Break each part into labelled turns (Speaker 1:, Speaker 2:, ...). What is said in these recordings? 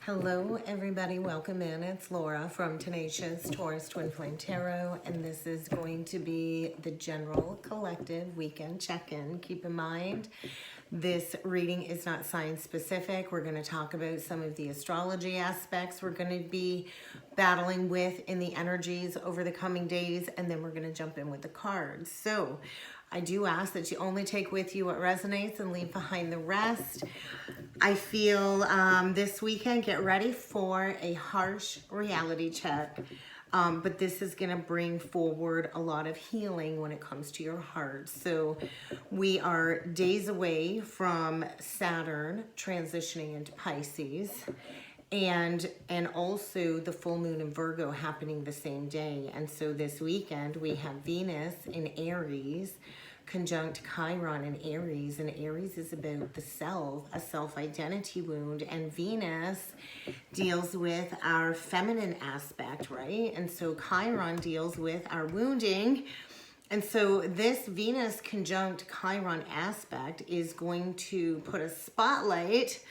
Speaker 1: Hello everybody, welcome in. It's Laura from Tenacious Taurus Twin Flame Tarot, and this is going to be the general collective weekend check-in. Keep in mind, this reading is not sign specific. We're going to talk about some of the astrology aspects we're going to be battling with in the energies over the coming days, and then we're going to jump in with the cards. So I do ask that you only take with you what resonates and leave behind the rest. I feel this weekend, get ready for a harsh reality check. But this is going to bring forward a lot of healing when it comes to your heart. So we are days away from Saturn transitioning into Pisces. And also the full moon in Virgo happening the same day. And so this weekend we have Venus in Aries conjunct Chiron in Aries, and Aries is about the self, a self-identity wound, and Venus deals with our feminine aspect, right? And so Chiron deals with our wounding. And so this Venus conjunct Chiron aspect is going to put a spotlight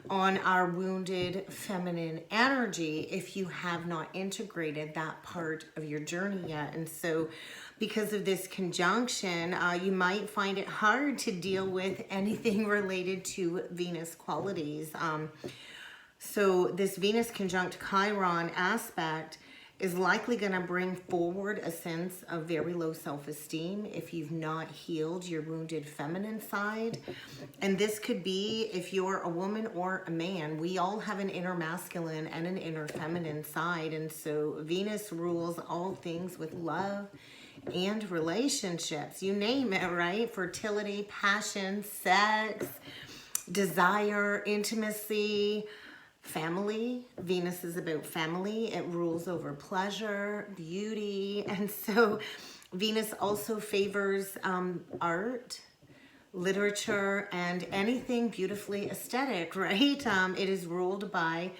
Speaker 1: on our wounded feminine energy if you have not integrated that part of your journey yet. And so because of this conjunction, you might find it hard to deal with anything related to Venus qualities. So this Venus conjunct Chiron aspect is likely going to bring forward a sense of very low self-esteem if you've not healed your wounded feminine side. And this could be if you're a woman or a man. We all have an inner masculine and an inner feminine side. And so Venus rules all things with love and relationships. You name it, right? Fertility, passion, sex, desire, intimacy, family. Venus is about family. It rules over pleasure, beauty. And so Venus also favors art, literature, and anything beautifully aesthetic, right? It is ruled by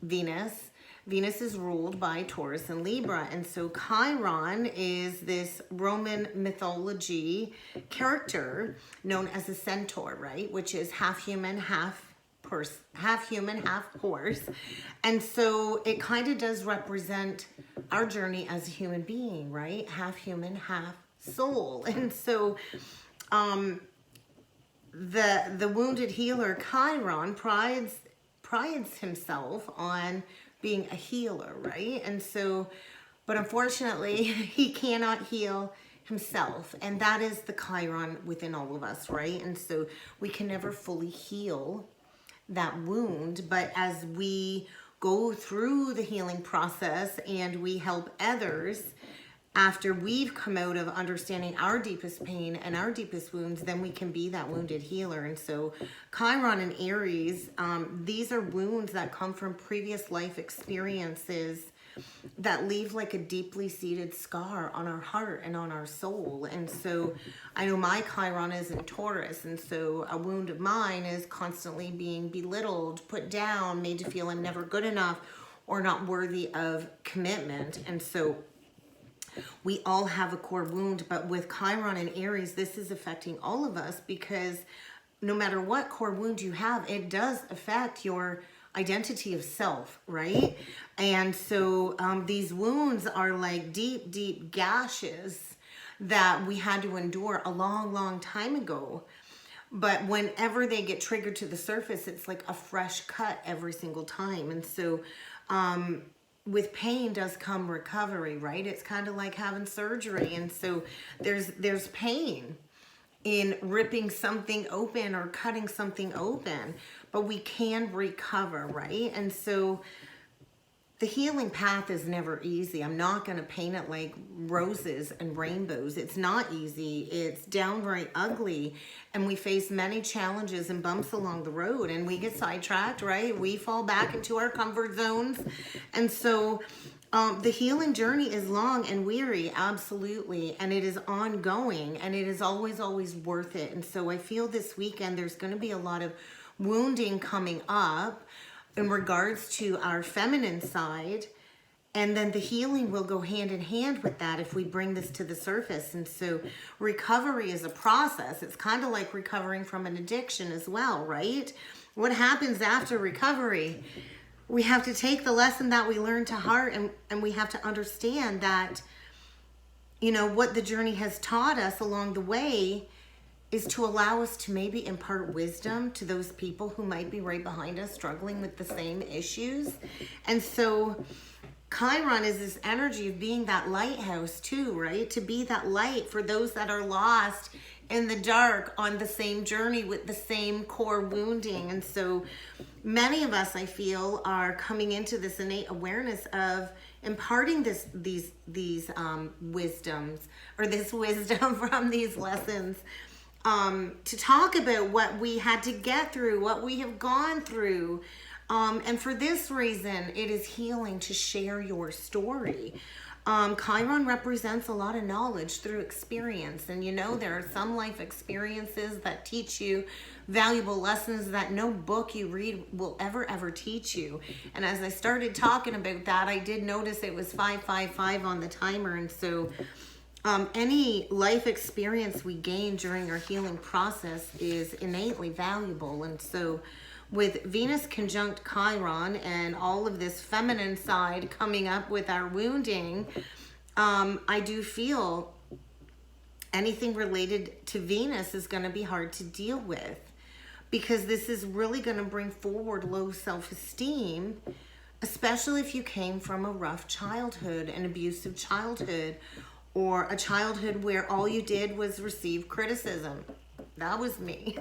Speaker 1: Venus. Venus is ruled by Taurus and Libra. And so Chiron is this Roman mythology character known as a centaur, right? Which is half human, half horse. And so it kind of does represent our journey as a human being, right? Half human, half soul. And so the wounded healer Chiron prides himself on being a healer, right? And so, but unfortunately, he cannot heal himself. And that is the Chiron within all of us, right? And so we can never fully heal that wound, but as we go through the healing process and we help others after we've come out of understanding our deepest pain and our deepest wounds, then we can be that wounded healer. And so Chiron and Aries, these are wounds that come from previous life experiences that leave like a deeply seated scar on our heart and on our soul. And so I know my Chiron is in Taurus, and so a wound of mine is constantly being belittled, put down, made to feel I'm never good enough or not worthy of commitment. And so we all have a core wound, but with Chiron and Aries, this is affecting all of us because no matter what core wound you have, it does affect your identity of self, right? And so these wounds are like deep, deep gashes that we had to endure a long, long time ago. But whenever they get triggered to the surface, it's like a fresh cut every single time. And so with pain does come recovery, right? It's kind of like having surgery. And so there's pain in ripping something open or cutting something open, but we can recover, right? And so the healing path is never easy. I'm not going to paint it like roses and rainbows. It's not easy. It's downright ugly. And we face many challenges and bumps along the road, and we get sidetracked, right? We fall back into our comfort zones. And so the healing journey is long and weary, absolutely. And it is ongoing, and it is always, always worth it. And so I feel this weekend there's going to be a lot of wounding coming up in regards to our feminine side, and then the healing will go hand in hand with that if we bring this to the surface. And so recovery is a process. It's kind of like recovering from an addiction as well, right? What happens after recovery? we have to take the lesson that we learned to heart, and we have to understand that, you know, what the journey has taught us along the way is to allow us to maybe impart wisdom to those people who might be right behind us struggling with the same issues. And so Chiron is this energy of being that lighthouse too, right? To be that light for those that are lost in the dark on the same journey with the same core wounding. And so many of us, I feel, are coming into this innate awareness of imparting these wisdoms, or this wisdom from these lessons, to talk about what we had to get through, what we have gone through. And for this reason, it is healing to share your story. Chiron represents a lot of knowledge through experience. And you know, there are some life experiences that teach you valuable lessons that no book you read will ever teach you. And as I started talking about that, I did notice it was 555 on the timer. And so any life experience we gain during our healing process is innately valuable. And so with Venus conjunct Chiron and all of this feminine side coming up with our wounding, I do feel anything related to Venus is going to be hard to deal with, because this is really going to bring forward low self-esteem, especially if you came from a rough childhood, an abusive childhood, or a childhood where all you did was receive criticism. That was me.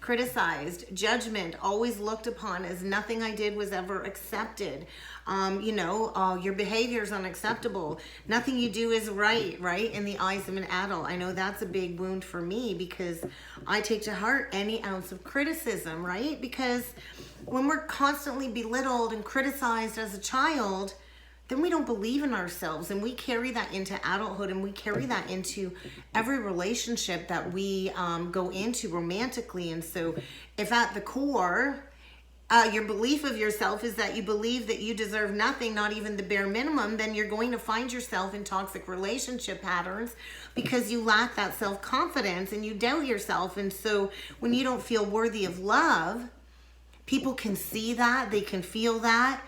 Speaker 1: Criticized, judgment, always looked upon as nothing I did was ever accepted. Your behavior is unacceptable. Nothing you do is right in the eyes of an adult. I know that's a big wound for me, because I take to heart any ounce of criticism, right? Because when we're constantly belittled and criticized as a child, then we don't believe in ourselves, and we carry that into adulthood, and we carry that into every relationship that we go into romantically. And so if at the core, your belief of yourself is that you believe that you deserve nothing, not even the bare minimum, then you're going to find yourself in toxic relationship patterns, because you lack that self-confidence and you doubt yourself. And so when you don't feel worthy of love, people can see that, they can feel that,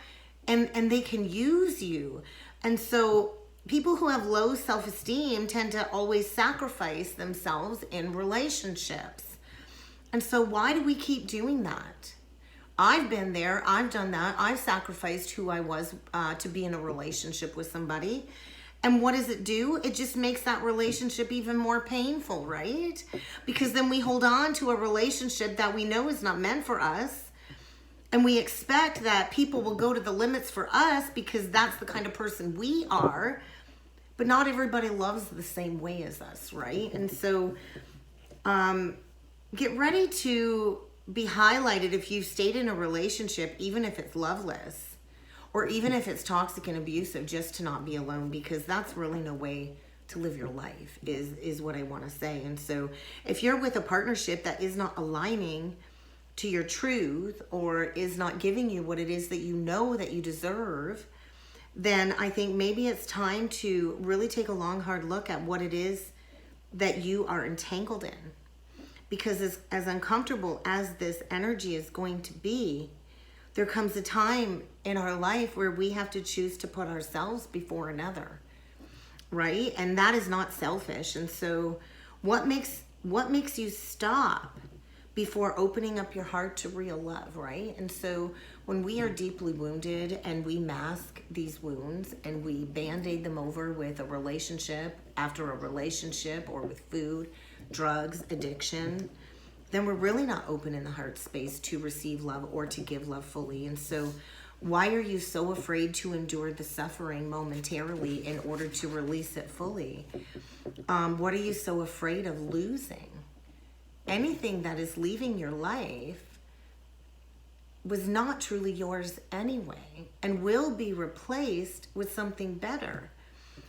Speaker 1: and they can use you. And so people who have low self-esteem tend to always sacrifice themselves in relationships. And so why do we keep doing that? I've been there, I've done that. I've sacrificed who I was to be in a relationship with somebody. And what does it do? It just makes that relationship even more painful, right? Because then we hold on to a relationship that we know is not meant for us. And we expect that people will go to the limits for us because that's the kind of person we are. But not everybody loves the same way as us, right? And so get ready to be highlighted if you've stayed in a relationship, even if it's loveless, or even if it's toxic and abusive, just to not be alone, because that's really no way to live your life, is what I want to say. And so if you're with a partnership that is not aligning to your truth, or is not giving you what it is that you know that you deserve, then I think maybe it's time to really take a long, hard look at what it is that you are entangled in. Because as uncomfortable as this energy is going to be, there comes a time in our life where we have to choose to put ourselves before another, right? And that is not selfish. And so what makes you stop before opening up your heart to real love, right? And so when we are deeply wounded and we mask these wounds and we band-aid them over with a relationship after a relationship, or with food, drugs, addiction, then we're really not open in the heart space to receive love or to give love fully. And so why are you so afraid to endure the suffering momentarily in order to release it fully? What are you so afraid of losing? Anything that is leaving your life was not truly yours anyway, and will be replaced with something better.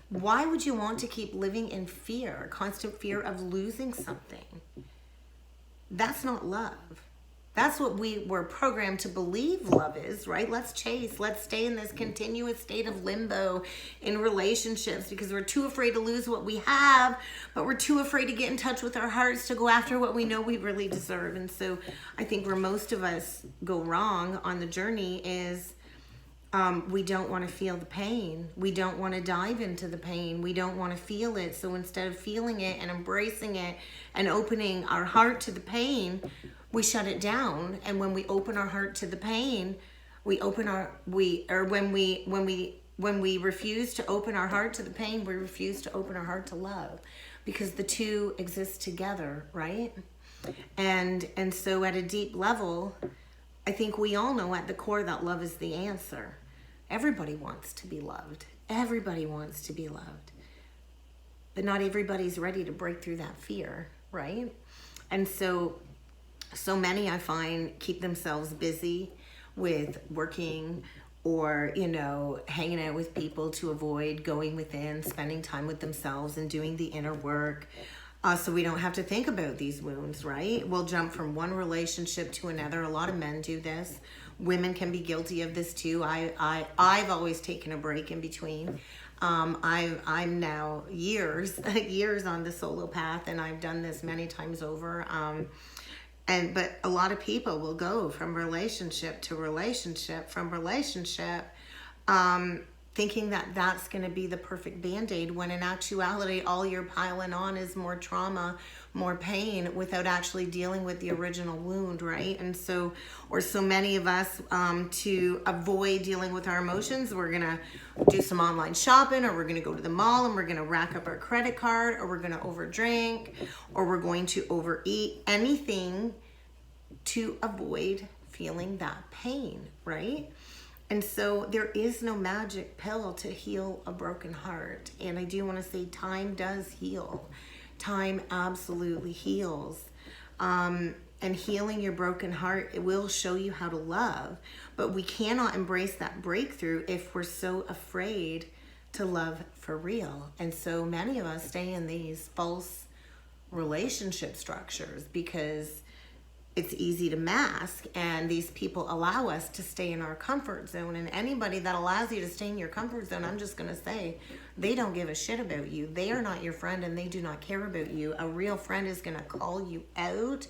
Speaker 1: Why would you want to keep living in fear, constant fear of losing something? That's not love. That's what we were programmed to believe love is, right? Let's chase. Let's stay in this continuous state of limbo in relationships because we're too afraid to lose what we have, but we're too afraid to get in touch with our hearts to go after what we know we really deserve. And so I think where most of us go wrong on the journey is we don't want to feel the pain. We don't want to dive into the pain. We don't want to feel it. So instead of feeling it and embracing it and opening our heart to the pain, we shut it down. And when we open our heart to the pain, when we refuse to open our heart to the pain, we refuse to open our heart to love, because the two exist together, right? And so at a deep level, I think we all know at the core that love is the answer. Everybody wants to be loved. Everybody wants to be loved. But not everybody's ready to break through that fear, right? And so many, I find, keep themselves busy with working or, hanging out with people to avoid going within, spending time with themselves and doing the inner work. So we don't have to think about these wounds, right? We'll jump from one relationship to another. A lot of men do this. Women can be guilty of this too. I've always taken a break in between. I'm now years on the solo path, and I've done this many times over. But a lot of people will go from relationship to relationship, thinking that that's going to be the perfect Band-Aid, when in actuality, all you're piling on is more trauma, more pain, without actually dealing with the original wound, right? And so many of us, to avoid dealing with our emotions, we're going to do some online shopping, or we're going to go to the mall and we're going to rack up our credit card, or we're going to overdrink, or we're going to overeat, anything to avoid feeling that pain, right? And so there is no magic pill to heal a broken heart. And I do want to say time does heal. Time absolutely heals. And healing your broken heart, it will show you how to love. But we cannot embrace that breakthrough if we're so afraid to love for real. And so many of us stay in these false relationship structures because it's easy to mask, and these people allow us to stay in our comfort zone. And anybody that allows you to stay in your comfort zone, I'm just going to say, they don't give a shit about you. They are not your friend, and they do not care about you. A real friend is going to call you out,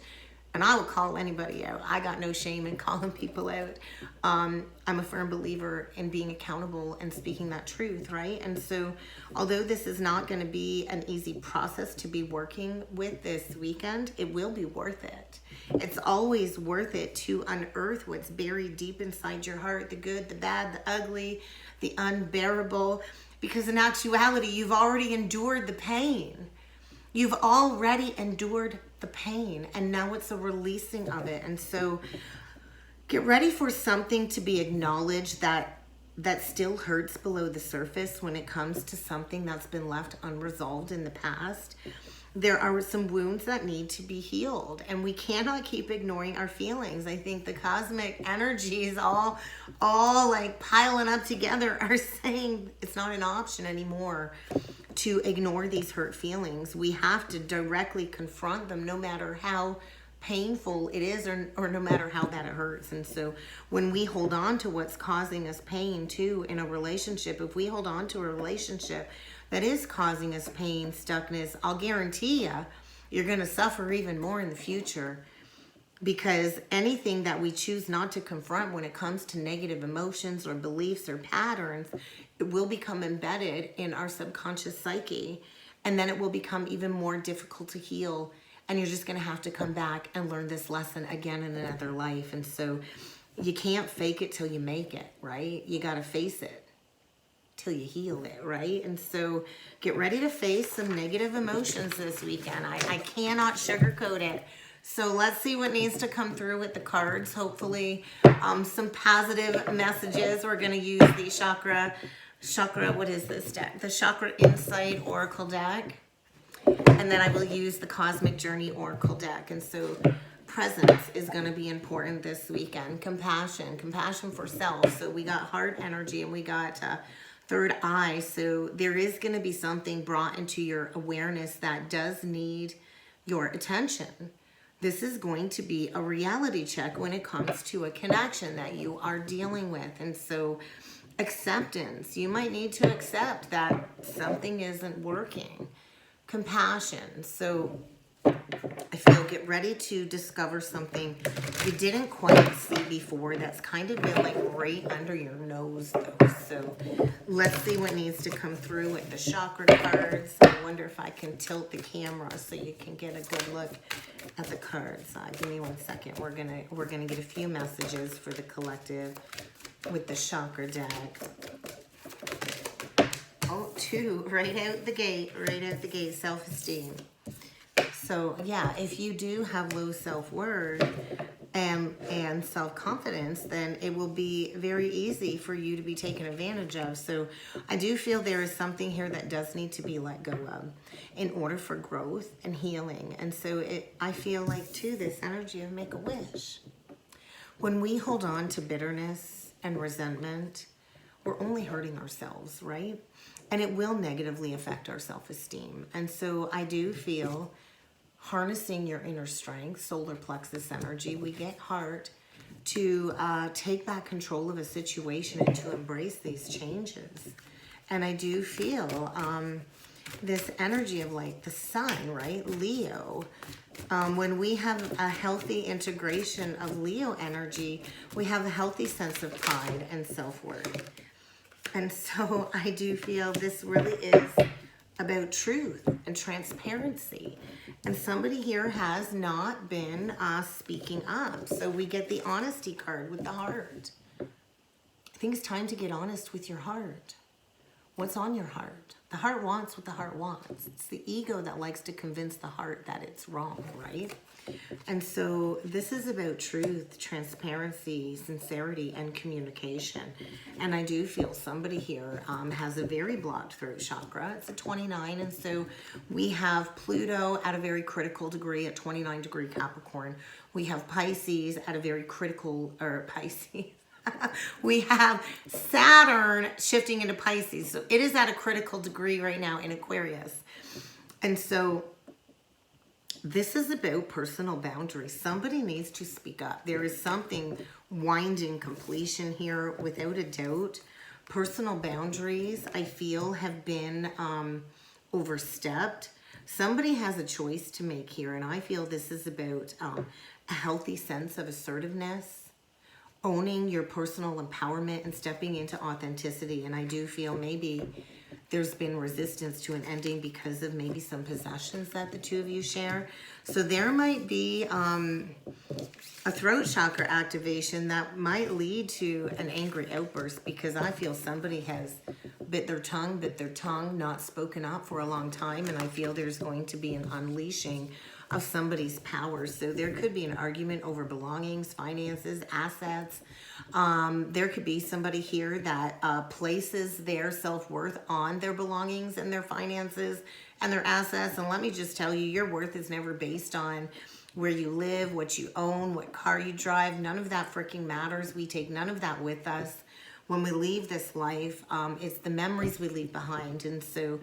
Speaker 1: and I will call anybody out. I got no shame in calling people out. I'm a firm believer in being accountable and speaking that truth, right? And so although this is not going to be an easy process to be working with this weekend, it will be worth it. It's always worth it to unearth what's buried deep inside your heart, the good, the bad, the ugly, the unbearable, because in actuality, you've already endured the pain. You've already endured the pain, and now it's a releasing of it. And so get ready for something to be acknowledged that still hurts below the surface when it comes to something that's been left unresolved in the past. There are some wounds that need to be healed, and we cannot keep ignoring our feelings. I think the cosmic energies all like piling up together are saying it's not an option anymore to ignore these hurt feelings. We have to directly confront them, no matter how painful it is, or no matter how bad it hurts. And so when we hold on to what's causing us pain too in a relationship, if we hold on to a relationship that is causing us pain, stuckness, I'll guarantee you're going to suffer even more in the future, because anything that we choose not to confront when it comes to negative emotions or beliefs or patterns, it will become embedded in our subconscious psyche, and then it will become even more difficult to heal, and you're just going to have to come back and learn this lesson again in another life. And so you can't fake it till you make it, right? You got to face it till you heal it, right? And so get ready to face some negative emotions this weekend. I cannot sugarcoat it. So let's see what needs to come through with the cards. Hopefully some positive messages. We're going to use the chakra, what is this deck? The Chakra Insight Oracle deck. And then I will use the Cosmic Journey Oracle deck. And so presence is going to be important this weekend. Compassion for self. So we got heart energy, and we got third eye. So there is going to be something brought into your awareness that does need your attention. This is going to be a reality check when it comes to a connection that you are dealing with. And so acceptance, you might need to accept that something isn't working. Compassion, so I feel get ready to discover something you didn't quite see before that's kind of been like right under your nose though. So let's see what needs to come through with the chakra cards. I wonder if I can tilt the camera so you can get a good look at the cards. Give me 1 second. We're gonna get a few messages for the collective with the chakra deck. Oh, 2 right out the gate, self-esteem. So yeah, if you do have low self-worth and self-confidence, then it will be very easy for you to be taken advantage of. So I do feel there is something here that does need to be let go of in order for growth and healing. And so I feel like too, this energy of make a wish. When we hold on to bitterness and resentment, we're only hurting ourselves, right? And it will negatively affect our self-esteem. And so I do feel harnessing your inner strength, solar plexus energy, we get heart to take back control of a situation and to embrace these changes. And I do feel this energy of like the sun, right? Leo. When we have a healthy integration of Leo energy, we have a healthy sense of pride and self-worth. And so I do feel this really is about truth and transparency. And somebody here has not been speaking up. So we get the honesty card with the heart. I think it's time to get honest with your heart. What's on your heart? The heart wants what the heart wants. It's the ego that likes to convince the heart that it's wrong, right? And so this is about truth, transparency, sincerity, and communication. And I do feel somebody here has a very blocked throat chakra. It's a 29, and so we have Pluto at a very critical degree at 29 degree Capricorn. We have Pisces at a very critical, or Pisces. We have Saturn shifting into Pisces. So it is at a critical degree right now in Aquarius. And so this is about personal boundaries. Somebody needs to speak up. There is something winding completion here without a doubt. Personal boundaries, I feel, have been overstepped. Somebody has a choice to make here, and I feel this is about a healthy sense of assertiveness, owning your personal empowerment and stepping into authenticity. And I do feel maybe there's been resistance to an ending because of maybe some possessions that the two of you share. So there might be a throat chakra activation that might lead to an angry outburst, because I feel somebody has bit their tongue, not spoken up for a long time. And I feel there's going to be an unleashing of somebody's power. So there could be an argument over belongings, finances, assets. There could be somebody here that places their self-worth on their belongings and their finances and their assets. And let me just tell you, your worth is never based on where you live, what you own, what car you drive. None of that freaking matters. We take none of that with us when we leave this life. It's the memories we leave behind. And so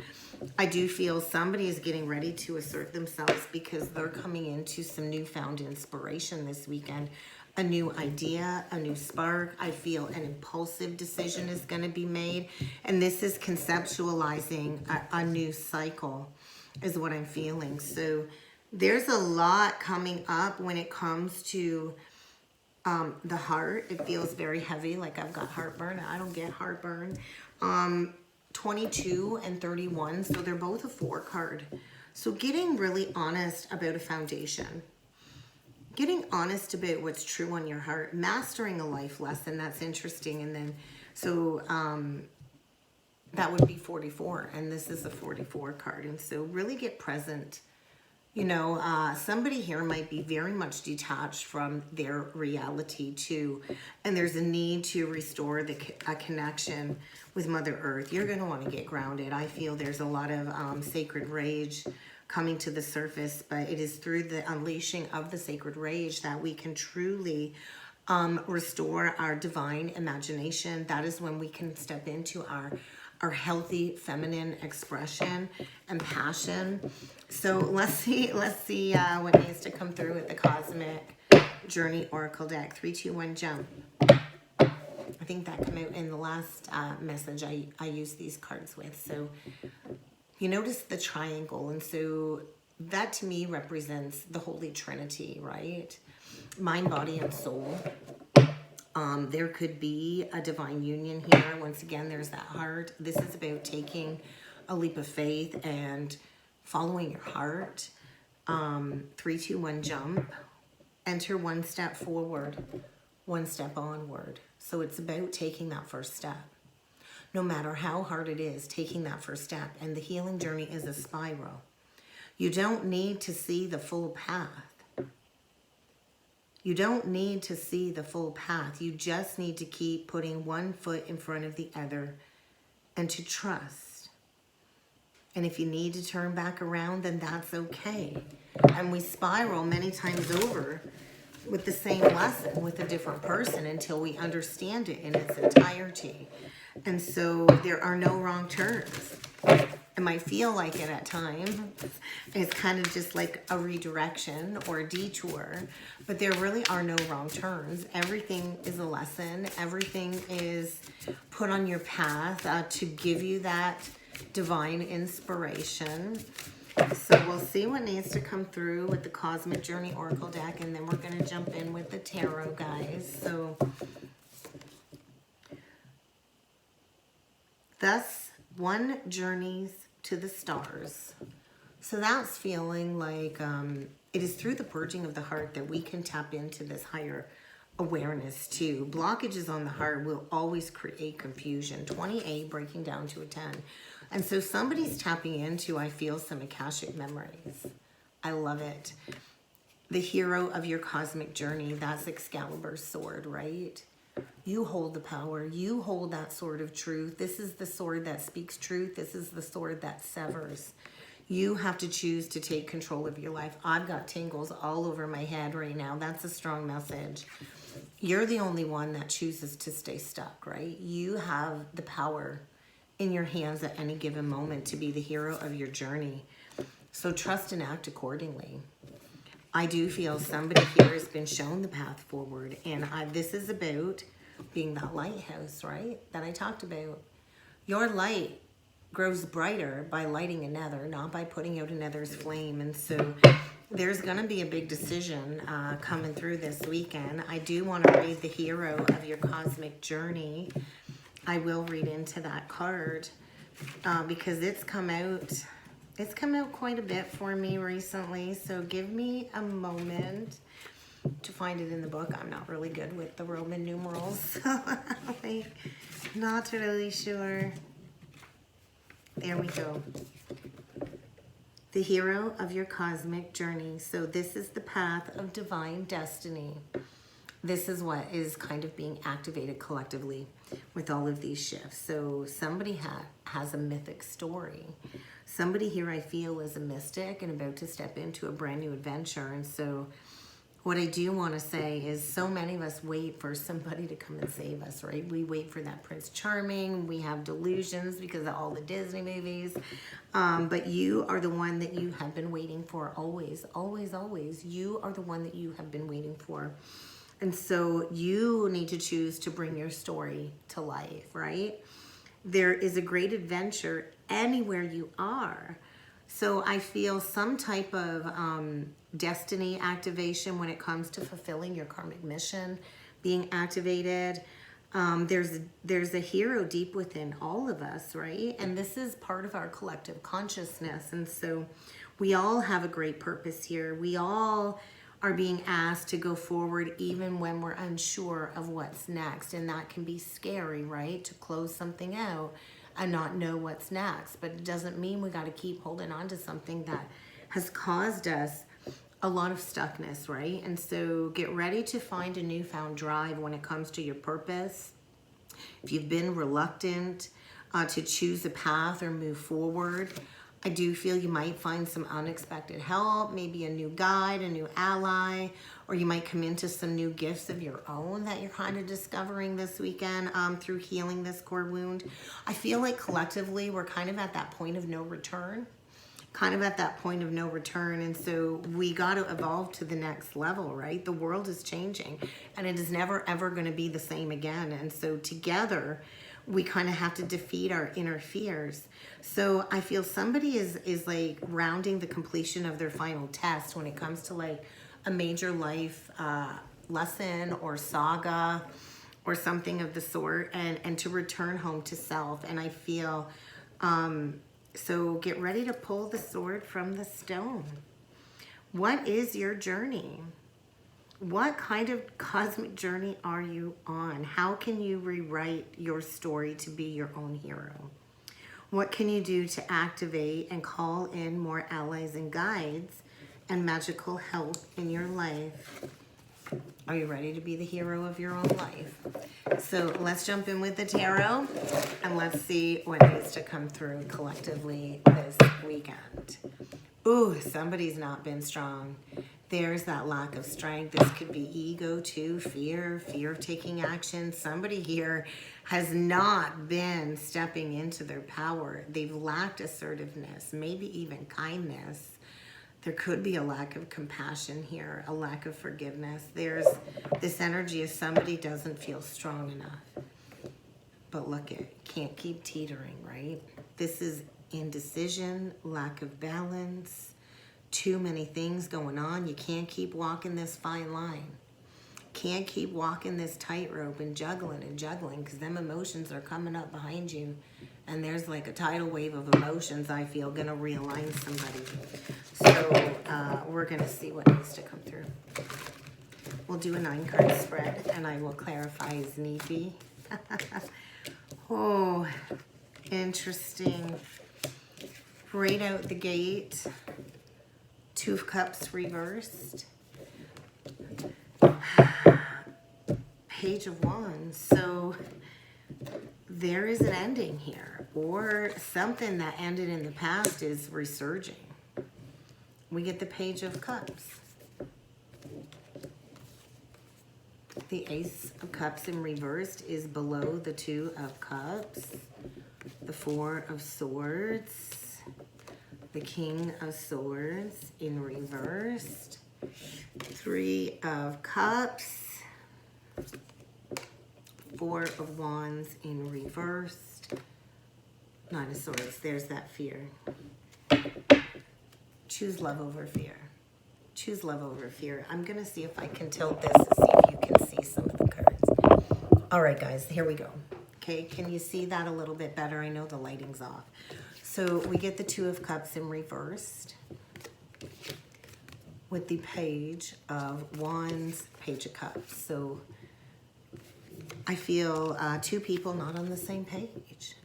Speaker 1: I do feel somebody is getting ready to assert themselves because they're coming into some newfound inspiration this weekend. A new idea, a new spark. I feel an impulsive decision is going to be made. And this is conceptualizing a new cycle is what I'm feeling. So there's a lot coming up when it comes to the heart. It feels very heavy, like I've got heartburn. I don't get heartburn. 22 and 31, so they're both a 4 card. So getting really honest about a foundation. Getting honest about what's true on your heart. Mastering a life lesson, that's interesting. And then, so that would be 44, and this is a 44 card. And so really get present. You know, somebody here might be very much detached from their reality too. And there's a need to restore a connection with Mother Earth. You're going to want to get grounded. I feel there's a lot of sacred rage coming to the surface, but it is through the unleashing of the sacred rage that we can truly restore our divine imagination. That is when we can step into our healthy feminine expression and passion. So let's see what needs to come through with the Cosmic Journey Oracle deck. 3, 2, 1, jump. I think that came out in the last message I used these cards with. So you notice the triangle, and so that to me represents the Holy Trinity, right? Mind, body, and soul. There could be a divine union here. Once again, there's that heart. This is about taking a leap of faith and following your heart. 3, 2, 1, jump. Enter one step forward, one step onward. So it's about taking that first step. No matter how hard it is, taking that first step. And the healing journey is a spiral. You don't need to see the full path. You don't need to see the full path. You just need to keep putting one foot in front of the other and to trust. And if you need to turn back around, then that's okay. And we spiral many times over with the same lesson with a different person until we understand it in its entirety. And so there are no wrong turns. It might feel like it at times. It's kind of just like a redirection or a detour, but there really are no wrong turns. Everything is a lesson. Everything is put on your path to give you that divine inspiration. So we'll see what needs to come through with the Cosmic Journey Oracle deck, and then we're going to jump in with the tarot, guys. So thus one journeys to the stars. So that's feeling like it is through the purging of the heart that we can tap into this higher awareness too. Blockages on the heart will always create confusion. 28 breaking down to a 10. And so somebody's tapping into, I feel, some Akashic memories. I love it. The hero of your cosmic journey, that's Excalibur's sword, right? You hold the power. You hold that sword of truth. This is the sword that speaks truth. This is the sword that severs. You have to choose to take control of your life. I've got tingles all over my head right now. That's a strong message. You're the only one that chooses to stay stuck, right? You have the power in your hands at any given moment to be the hero of your journey. So trust and act accordingly. I do feel somebody here has been shown the path forward, and this is about being that lighthouse, right, that I talked about. Your light grows brighter by lighting another, not by putting out another's flame. And so there's going to be a big decision coming through this weekend. I do want to read the hero of your cosmic journey. I will read into that card because it's come out quite a bit for me recently. So give me a moment to find it in the book. I'm not really good with the Roman numerals, so like, not really sure. There we go. The hero of your cosmic journey. So this is the path of divine destiny. This is what is kind of being activated collectively with all of these shifts. So somebody has a mythic story. Somebody here I feel is a mystic and about to step into a brand new adventure. And so what I do want to say is so many of us wait for somebody to come and save us, right? We wait for that Prince Charming. We have delusions because of all the Disney movies. But you are the one that you have been waiting for always, always, always. You are the one that you have been waiting for. And so you need to choose to bring your story to life, right? There is a great adventure anywhere you are. So I feel some type of destiny activation when it comes to fulfilling your karmic mission being activated. There's a hero deep within all of us, right? And this is part of our collective consciousness. And so we all have a great purpose here. We all are being asked to go forward even when we're unsure of what's next. And that can be scary, right? To close something out and not know what's next. But it doesn't mean we got to keep holding on to something that has caused us a lot of stuckness, right? And so get ready to find a newfound drive when it comes to your purpose. If you've been reluctant to choose a path or move forward, I do feel you might find some unexpected help, maybe a new guide, a new ally, or you might come into some new gifts of your own that you're kind of discovering this weekend through healing this core wound. I feel like collectively we're kind of at that point of no return. And so we got to evolve to the next level, right? The world is changing and it is never ever going to be the same again. And so together we kind of have to defeat our inner fears. So I feel somebody is like rounding the completion of their final test when it comes to like a major life lesson or saga or something of the sort, and to return home to self. And I feel so get ready to pull the sword from the stone. What is your journey? What kind of cosmic journey are you on? How can you rewrite your story to be your own hero? What can you do to activate and call in more allies and guides and magical help in your life? Are you ready to be the hero of your own life? So let's jump in with the tarot and let's see what needs to come through collectively this weekend. Ooh, somebody's not been strong. There's that lack of strength. This could be ego too, fear of taking action. Somebody here has not been stepping into their power. They've lacked assertiveness, maybe even kindness. There could be a lack of compassion here, a lack of forgiveness. There's this energy of somebody doesn't feel strong enough. But look, it can't keep teetering, right? This is indecision, lack of balance, too many things going on. You can't keep walking this fine line. Can't keep walking this tightrope and juggling because them emotions are coming up behind you. And there's like a tidal wave of emotions, I feel, going to realign somebody. So we're going to see what needs to come through. We'll do a 9-card spread, and I will clarify as need be. Oh, interesting. Right out the gate, 2 of Cups reversed. Page of Wands. So there is an ending here, or something that ended in the past is resurging. We get the Page of Cups. The Ace of Cups in reversed is below the 2 of Cups. The 4 of Swords. The King of Swords in reversed. 3 of Cups. 4 of Wands in reversed. 9 of Swords. There's that fear. Choose love over fear. Choose love over fear. I'm going to see if I can tilt this to see if you can see some of the cards. All right, guys, here we go. Okay, can you see that a little bit better? I know the lighting's off. So we get the 2 of Cups in reversed with the Page of Wands, Page of Cups. So I feel 2 people not on the same page.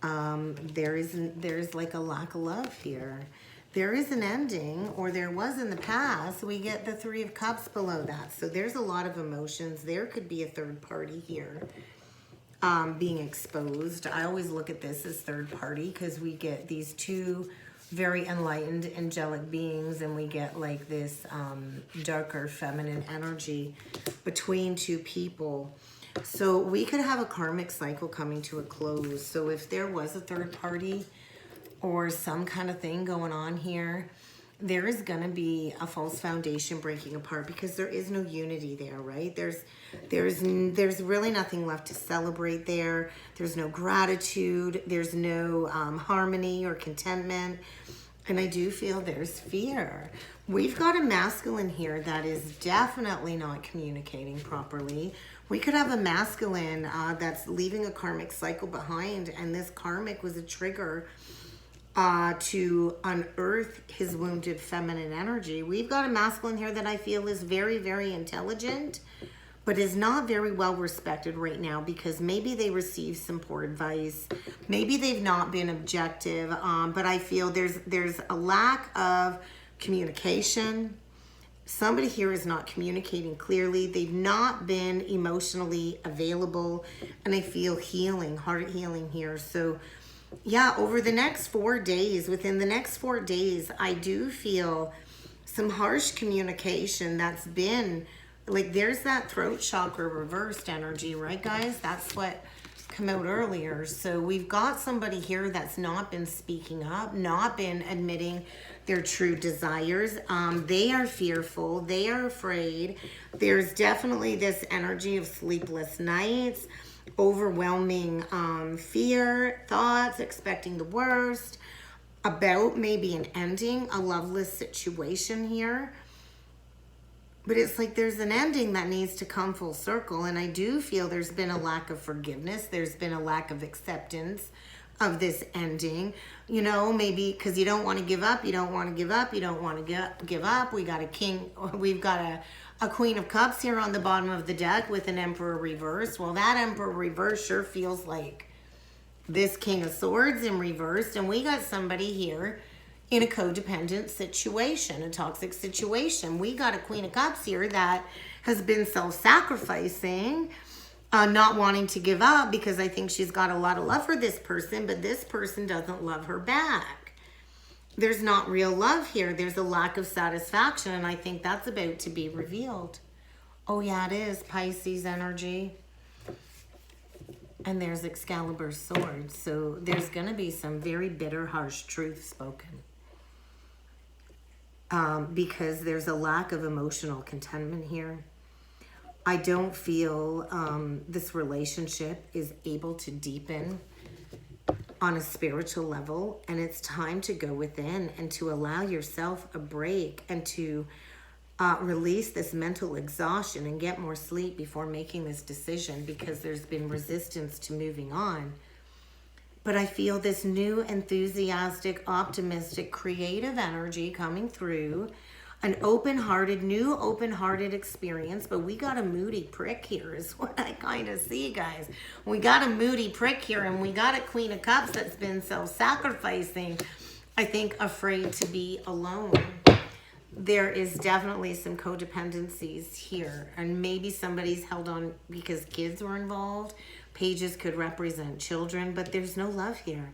Speaker 1: There's like a lack of love here. There is an ending, or there was in the past. We get the 3 of Cups below that. So there's a lot of emotions. There could be a third party here being exposed. I always look at this as third party because we get these 2 very enlightened angelic beings, and we get like this darker feminine energy between 2 people. So we could have a karmic cycle coming to a close. So if there was a third party or some kind of thing going on here, there is going to be a false foundation breaking apart because there is no unity there, right? There's really nothing left to celebrate there. There's no gratitude. There's no harmony or contentment. And I do feel there's fear. We've got a masculine here that is definitely not communicating properly. We could have a masculine that's leaving a karmic cycle behind, and this karmic was a trigger to unearth his wounded feminine energy. We've got a masculine here that I feel is very, very intelligent, but is not very well respected right now because maybe they received some poor advice. Maybe they've not been objective, but I feel there's a lack of communication. Somebody here is not communicating clearly. They've not been emotionally available, and I feel healing, heart healing here. So Yeah, over the next 4 days, within the next 4 days, I do feel some harsh communication that's been, like, there's that throat chakra reversed energy, right, guys? That's what come out earlier. So we've got somebody here that's not been speaking up, not been admitting their true desires. They are fearful. They are afraid. There's definitely this energy of sleepless nights, overwhelming fear, thoughts, expecting the worst, about maybe an ending, a loveless situation here. But it's like there's an ending that needs to come full circle. And I do feel there's been a lack of forgiveness. There's been a lack of acceptance of this ending. You know, maybe because you don't want to give up. You don't want to give up. You don't want to give up. We got a king. We've got a Queen of Cups here on the bottom of the deck with an Emperor reverse. Well, that Emperor reverse sure feels like this King of Swords in reverse. And we got somebody here in a codependent situation, a toxic situation. We got a Queen of Cups here that has been self-sacrificing, not wanting to give up because I think she's got a lot of love for this person, but this person doesn't love her back. There's not real love here. There's a lack of satisfaction, and I think that's about to be revealed. Oh yeah, it is Pisces energy. And there's Excalibur's sword. So there's going to be some very bitter, harsh truth spoken. Because there's a lack of emotional contentment here. I don't feel this relationship is able to deepen on a spiritual level, and it's time to go within and to allow yourself a break and to release this mental exhaustion and get more sleep before making this decision, because there's been resistance to moving on. But I feel this new, enthusiastic, optimistic, creative energy coming through. An open-hearted, new open-hearted experience. But we got a moody prick here is what I kind of see, guys. We got a moody prick here, and we got a Queen of Cups that's been self-sacrificing. I think afraid to be alone. There is definitely some codependencies here. And maybe somebody's held on because kids were involved. Pages could represent children, but there's no love here.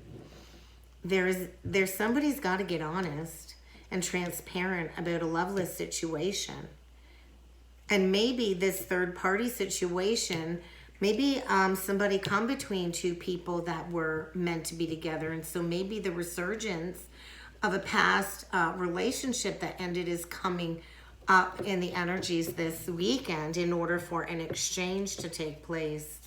Speaker 1: There's somebody's got to get honest and transparent about a loveless situation. And maybe this third party situation, maybe somebody come between two people that were meant to be together. And so maybe the resurgence of a past relationship that ended is coming up in the energies this weekend in order for an exchange to take place.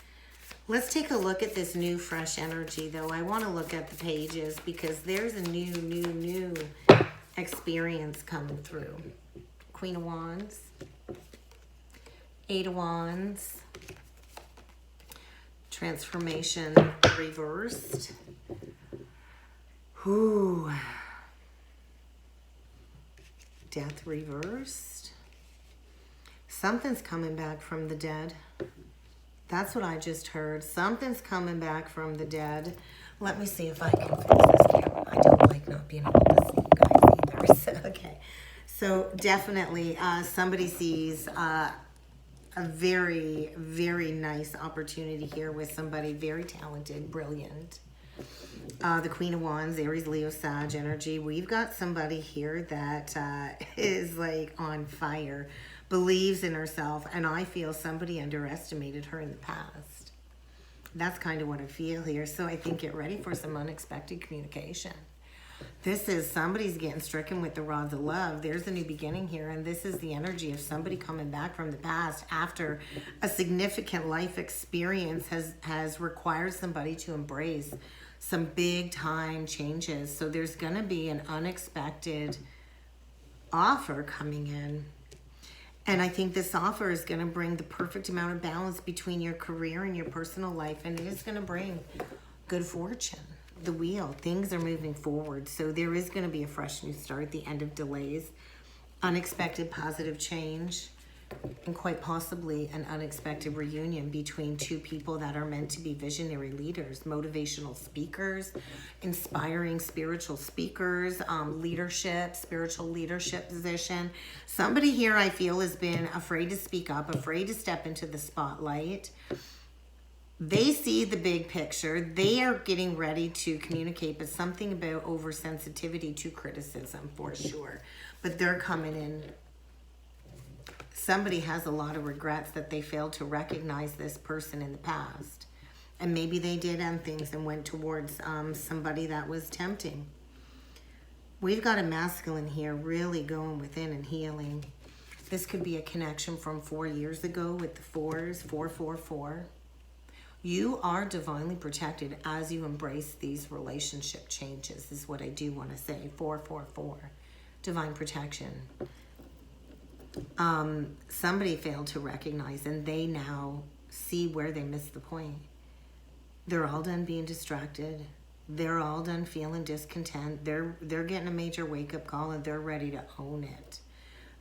Speaker 1: Let's take a look at this new, fresh energy, though. I want to look at the pages because there's a new experience coming through. Queen of Wands, Eight of Wands, transformation reversed. Ooh. Death reversed. Something's coming back from the dead. That's what I just heard. Something's coming back from the dead. Let me see if I can fix this camera. I don't like not being able to see you guys either. So, okay. So definitely somebody sees a very, very nice opportunity here with somebody very talented, brilliant. The Queen of Wands, Aries, Leo, Sag energy. We've got somebody here that is like on fire, believes in herself, and I feel somebody underestimated her in the past. That's kind of what I feel here. So I think get ready for some unexpected communication. This is somebody's getting stricken with the rods of love. There's a new beginning here, and this is the energy of somebody coming back from the past after a significant life experience has required somebody to embrace some big time changes. So there's going to be an unexpected offer coming in. And I think this offer is going to bring the perfect amount of balance between your career and your personal life. And it is going to bring good fortune. The wheel, things are moving forward. So there is going to be a fresh new start, the end of delays, unexpected positive change, and quite possibly an unexpected reunion between two people that are meant to be visionary leaders, motivational speakers, inspiring spiritual speakers, leadership, spiritual leadership position. Somebody here I feel has been afraid to speak up, afraid to step into the spotlight. They see the big picture. They are getting ready to communicate, but something about oversensitivity to criticism for sure. But they're coming in. Somebody has a lot of regrets that they failed to recognize this person in the past. And maybe they did end things and went towards somebody that was tempting. We've got a masculine here really going within and healing. This could be a connection from 4 years ago with the fours, 444. You are divinely protected as you embrace these relationship changes, is what I do want to say. 444, divine protection. Somebody failed to recognize, and they now see where they missed the point. They're all done being distracted. They're all done feeling discontent. They're getting a major wake-up call, and they're ready to own it.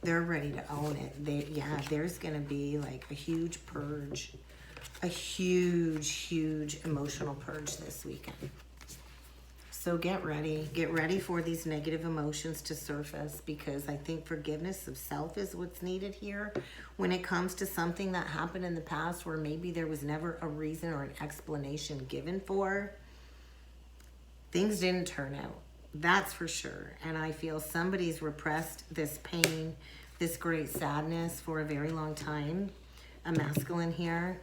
Speaker 1: They're ready to own it. There's going to be like a huge purge. A huge emotional purge this weekend. So get ready for these negative emotions to surface, because I think forgiveness of self is what's needed here when it comes to something that happened in the past where maybe there was never a reason or an explanation given for. Things didn't turn out, that's for sure. And I feel somebody's repressed this pain, this great sadness for a very long time, a masculine here.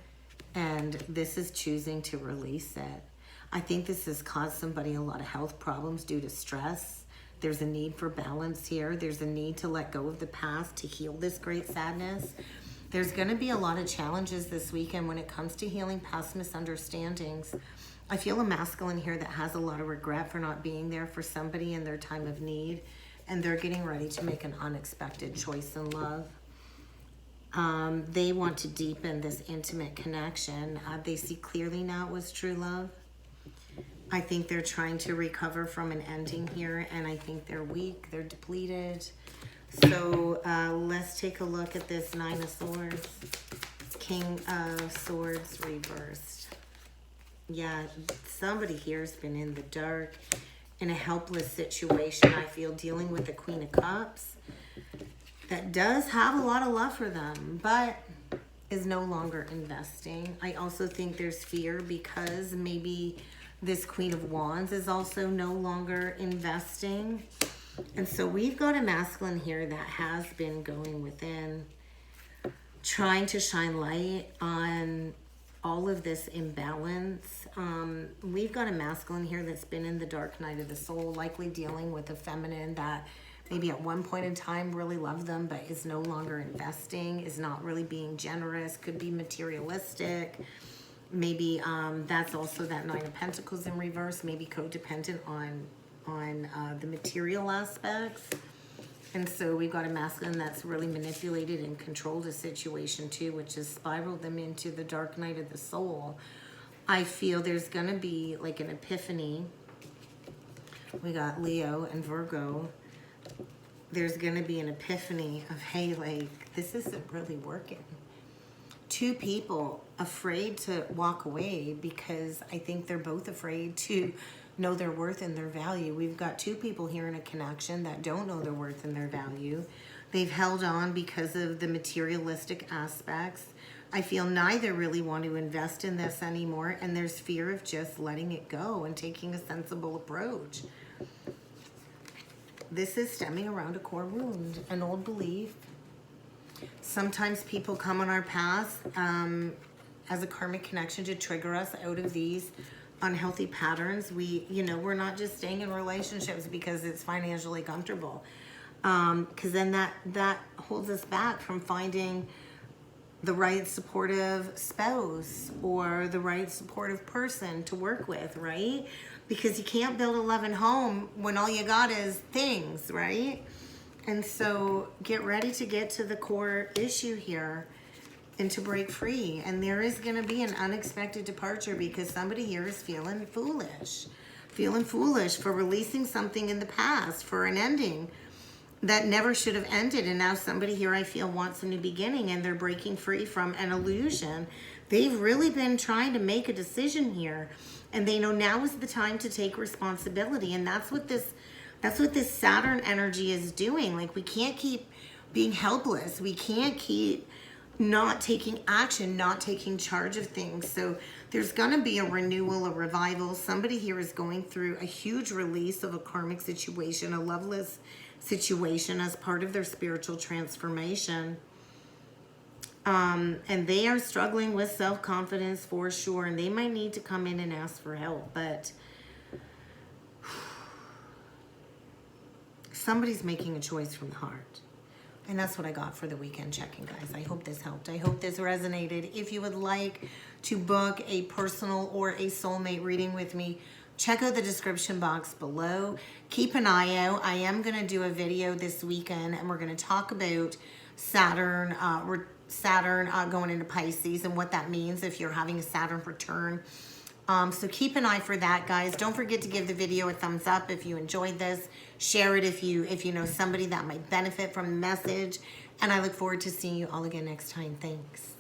Speaker 1: And this is choosing to release it. I think this has caused somebody a lot of health problems due to stress. There's a need for balance here. There's a need to let go of the past to heal this great sadness. There's going to be a lot of challenges this weekend when it comes to healing past misunderstandings. I feel a masculine here that has a lot of regret for not being there for somebody in their time of need. And they're getting ready to make an unexpected choice in love. They want to deepen this intimate connection. They see clearly now it was true love. I think they're trying to recover from an ending here, and I think they're weak, they're depleted. So let's take a look at this Nine of Swords, King of Swords reversed. Yeah, somebody here has been in the dark, in a helpless situation, I feel, dealing with the Queen of Cups. That does have a lot of love for them, but is no longer investing. I also think there's fear because maybe this Queen of Wands is also no longer investing. And so we've got a masculine here that has been going within, trying to shine light on all of this imbalance. We've got a masculine here that's been in the dark night of the soul, likely dealing with a feminine that maybe at one point in time really loved them, but is no longer investing, is not really being generous, could be materialistic. Maybe that's also that Nine of Pentacles in reverse, maybe codependent on the material aspects. And so we've got a masculine that's really manipulated and controlled a situation too, which has spiraled them into the dark night of the soul. I feel there's going to be like an epiphany. We got Leo and Virgo. There's going to be an epiphany of, hey, like, this isn't really working. Two people afraid to walk away because I think they're both afraid to know their worth and their value. We've got two people here in a connection that don't know their worth and their value. They've held on because of the materialistic aspects. I feel neither really want to invest in this anymore, and there's fear of just letting it go and taking a sensible approach. This is stemming around a core wound, an old belief. Sometimes people come on our path as a karmic connection to trigger us out of these unhealthy patterns. We're not just staying in relationships because it's financially comfortable. Because then that holds us back from finding the right supportive spouse or the right supportive person to work with, right? Because you can't build a loving home when all you got is things, right? And so get ready to get to the core issue here and to break free. And there is going to be an unexpected departure because somebody here is feeling foolish for releasing something in the past, for an ending that never should have ended. And now somebody here, I feel, wants a new beginning, and they're breaking free from an illusion. They've really been trying to make a decision here, and they know now is the time to take responsibility. And that's what this Saturn energy is doing. Like, we can't keep being helpless. We can't keep not taking action, not taking charge of things. So there's going to be a renewal, a revival. Somebody here is going through a huge release of a karmic situation, a loveless situation as part of their spiritual transformation. And they are struggling with self-confidence for sure, and they might need to come in and ask for help, but somebody's making a choice from the heart. And that's what I got for the weekend check-in, guys. I hope this helped. I hope this resonated. If you would like to book a personal or a soulmate reading with me, check out the description box below. Keep an eye out. I am going to do a video this weekend, and we're going to talk about Saturn going into Pisces and what that means if you're having a Saturn return. So keep an eye for that, guys. Don't forget to give the video a thumbs up if you enjoyed this. Share it if you know somebody that might benefit from the message. And I look forward to seeing you all again next time. Thanks.